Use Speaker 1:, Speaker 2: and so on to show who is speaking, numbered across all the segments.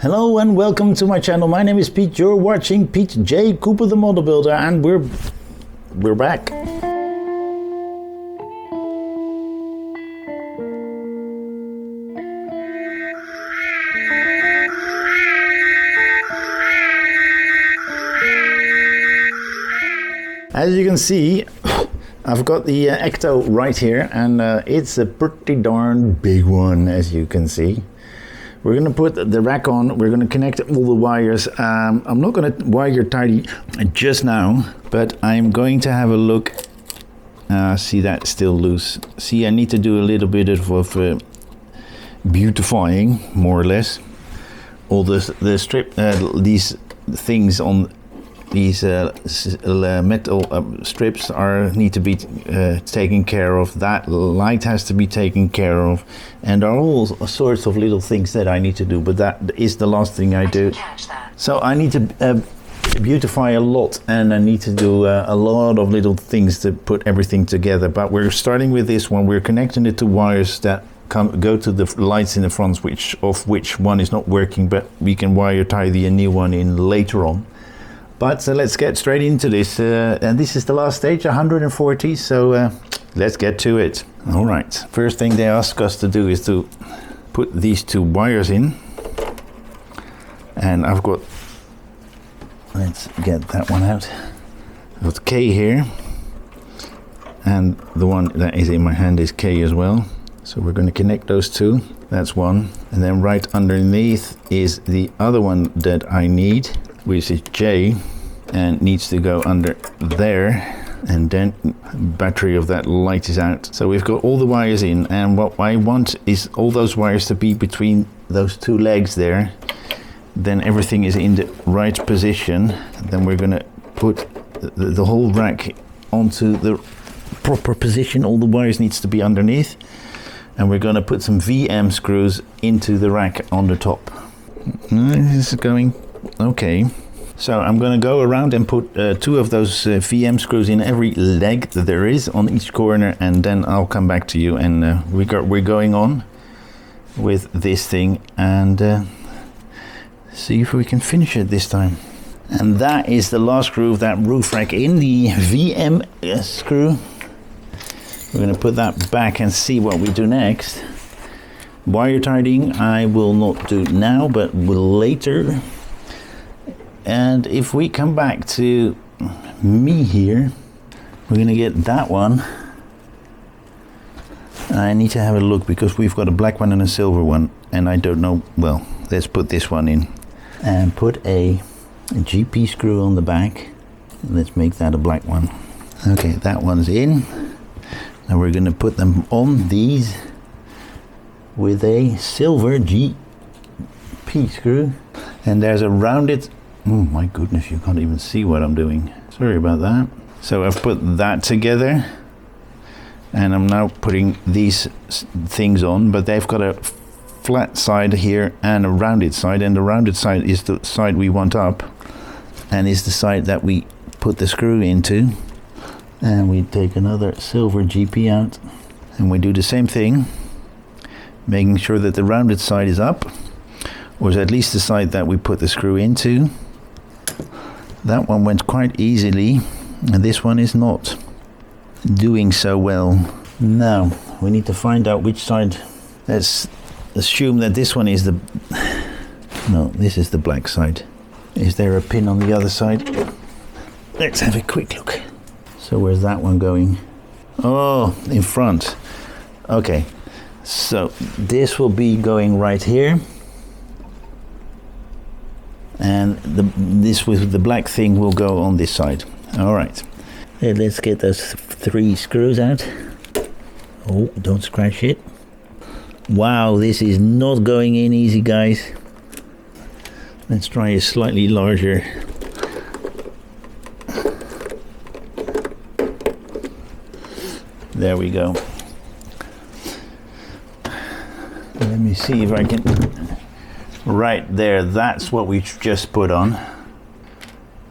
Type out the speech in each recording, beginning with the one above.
Speaker 1: Hello and welcome to my channel. My name is Pete. You're watching PeteJCooper the Model Builder, and we're back. As you can see, I've got the Ecto right here, and it's a pretty darn big one, as you can see. We're going to put the rack on, we're going to connect all the wires. I'm not going to wire tidy just now, but I'm going to have a look. See, that's still loose. See, I need to do a little bit of beautifying, more or less. All the strip, these things on these metal strips need to be taken care of. That light has to be taken care of, and there are all sorts of little things that I need to do, but that is the last thing I do. So I need to beautify a lot, and I need to do a lot of little things to put everything together. But we're starting with this one. We're connecting it to wires that go to the lights in the front, which one is not working, but we can wire tie the new one in later on. But let's get straight into this, and this is the last stage, 140, so let's get to it. All right, first thing they ask us to do is to put these two wires in, and I've got, let's get that one out. I've got K here, and the one that is in my hand is K as well. So we're going to connect those two, that's one, and then right underneath is the other one that I need, which is J, and needs to go under there, and then battery of that light is out. So we've got all the wires in, and what I want is all those wires to be between those two legs there. Then everything is in the right position. Then we're going to put the whole rack onto the proper position. All the wires needs to be underneath, and we're going to put some VM screws into the rack on the top. This is going okay. So I'm going to go around and put two of those VM screws in every leg that there is on each corner, and then I'll come back to you, and we're going on with this thing and see if we can finish it this time. And that is the last screw of that roof rack in, the VM screw. We're going to put that back and see what we do next. Wire tidying I will not do now, but will later. And if we come back to me here, we're going to get that one. I need to have a look because we've got a black one and a silver one, and I don't know. Well, let's put this one in and put a GP screw on the back. Let's make that a black one. Okay, that one's in. Now we're going to put them on these with a silver GP screw, and there's a rounded. Oh my goodness, you can't even see what I'm doing. Sorry about that. So I've put that together, and I'm now putting these things on, but they've got a flat side here and a rounded side, and the rounded side is the side we want up, and is the side that we put the screw into. And we take another silver GP out, and we do the same thing, making sure that the rounded side is up, or is at least the side that we put the screw into. That one went quite easily, and this one is not doing so well. Now we need to find out which side. Let's assume that this one is the, no, this is the black side. Is there a pin on the other side? Let's have a quick look. So where's that one going? Oh, in front. Okay, so this will be going right here, and this with the black thing will go on this side. All right, let's get those three screws out. Oh, don't scratch it. Wow, this is not going in easy, guys. Let's try a slightly larger. There we go. Let me see if I can. Right there, that's what we just put on.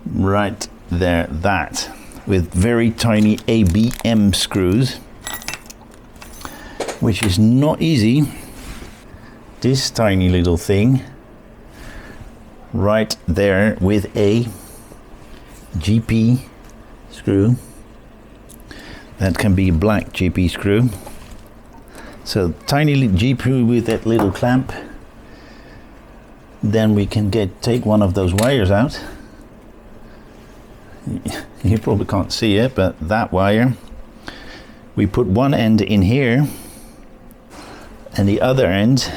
Speaker 1: Right there, that. With very tiny ABM screws, which is not easy. This tiny little thing right there with a GP screw. That can be a black GP screw. So tiny GP with that little clamp. Then we can take one of those wires out. You probably can't see it, but that wire, we put one end in here and the other end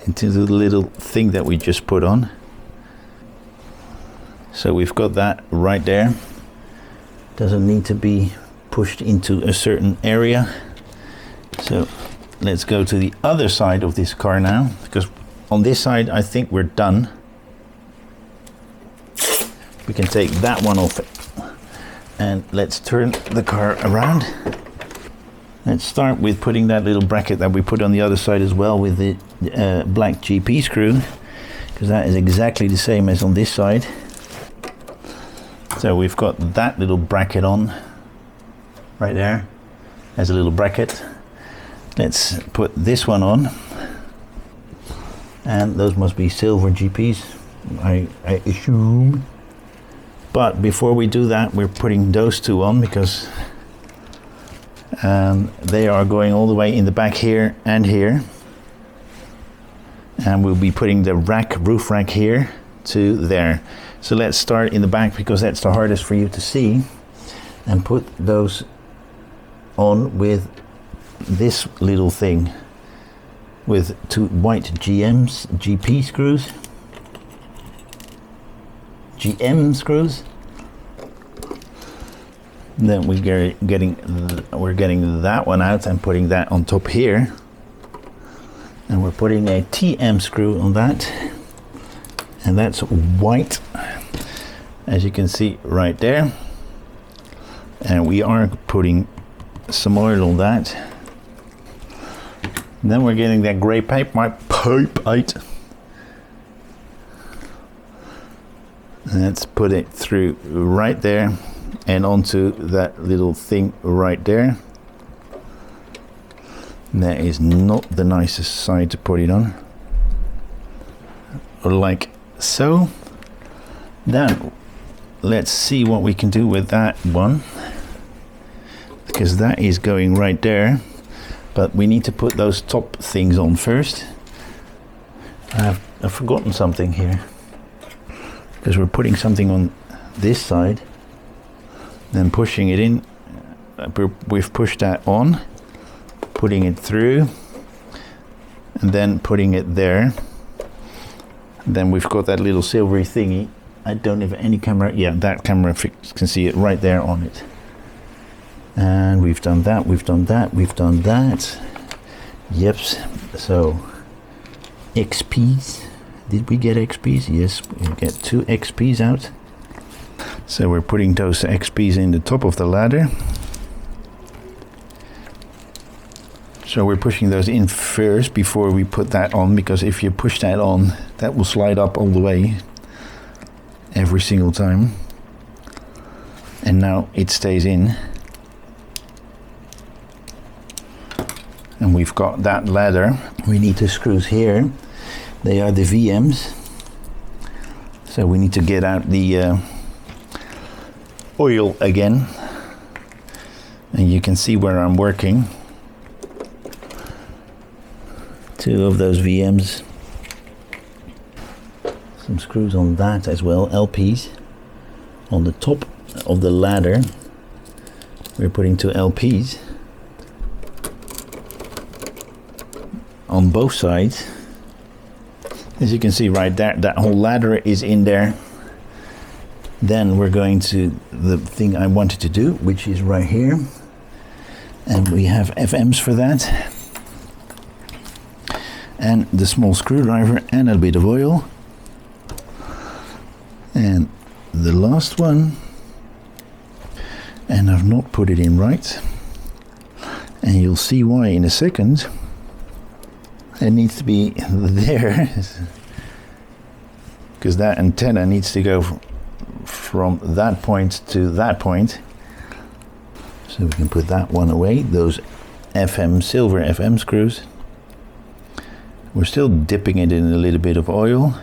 Speaker 1: into the little thing that we just put on. So we've got that right there. Doesn't need to be pushed into a certain area. So let's go to the other side of this car now, because on this side I think we're done. We can take that one off and let's turn the car around. Let's start with putting that little bracket that we put on the other side as well with the black GP screw, because that is exactly the same as on this side. So we've got that little bracket on right there as a little bracket. Let's put this one on, and those must be silver GPs, I assume. But before we do that, we're putting those two on, because they are going all the way in the back here and here. And we'll be putting the roof rack here to there. So let's start in the back, because that's the hardest for you to see, and put those on with this little thing with two white GP screws. GM screws. Then we're getting that one out and putting that on top here, and we're putting a TM screw on that, and that's white, as you can see right there. And we are putting some oil on that. And then we're getting that grey pipe out. Let's put it through right there and onto that little thing right there. That is not the nicest side to put it on. Like so. Then let's see what we can do with that one, because that is going right there. But we need to put those top things on first. I've forgotten something here, because we're putting something on this side, then pushing it in. We've pushed that on, putting it through, and then putting it there. Then we've got that little silvery thingy. I don't have any camera. Yeah, that camera can see it right there on it. And we've done that, we've done that, we've done that. Yep, so XPs. Did we get XPs? Yes, we get 2 XPs out. So we're putting those XPs in the top of the ladder. So we're pushing those in first before we put that on, because if you push that on, that will slide up all the way every single time. And now it stays in. And we've got that ladder. We need the screws here. They are the VMs. So we need to get out the oil again. And you can see where I'm working. 2 of those VMs. Some screws on that as well, LPs. On the top of the ladder, we're putting 2 LPs. On both sides. As you can see right there, that whole ladder is in there. Then we're going to the thing I wanted to do, which is right here. And we have FMs for that. And the small screwdriver and a bit of oil. And the last one. And I've not put it in right. And you'll see why in a second. It needs to be there, because that antenna needs to go from that point to that point. So we can put that one away, those silver FM screws. We're still dipping it in a little bit of oil,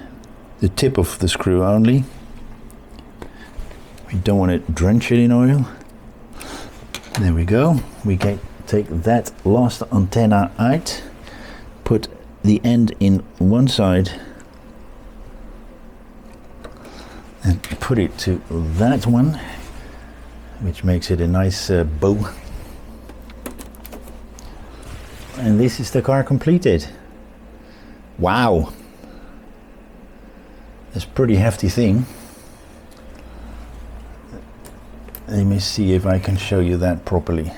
Speaker 1: the tip of the screw only. We don't want to drench it in oil. There we go. We can take that last antenna out, put the end in one side and put it to that one, which makes it a nice bow. And this is the car completed. Wow, that's a pretty hefty thing. Let me see if I can show you that properly.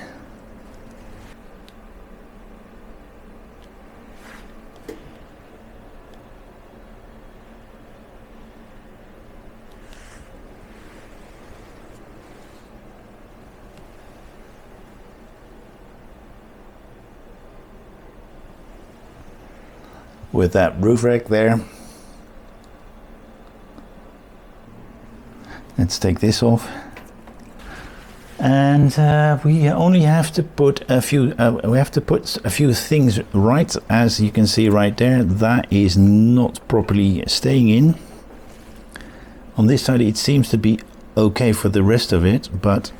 Speaker 1: With that roof rack there. Let's take this off. And we only have to put a few things right. As you can see right there, that is not properly staying in. On this side it seems to be okay for the rest of it, but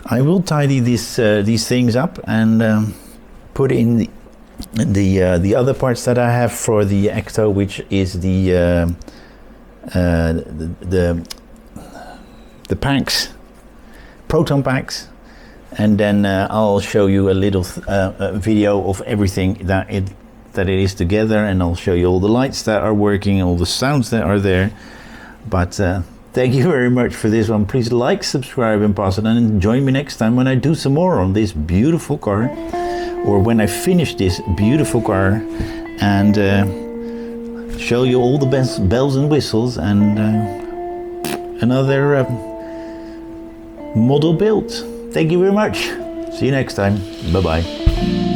Speaker 1: I will tidy these things up and put in the other parts that I have for the Ecto, which is the packs, proton packs, and then I'll show you a little video of everything that it is together, and I'll show you all the lights that are working, all the sounds that are there. But thank you very much for this one. Please like, subscribe, and pass it on, and join me next time when I do some more on this beautiful car, or when I finish this beautiful car and show you all the best bells and whistles and another model built. Thank you very much. See you next time. Bye bye.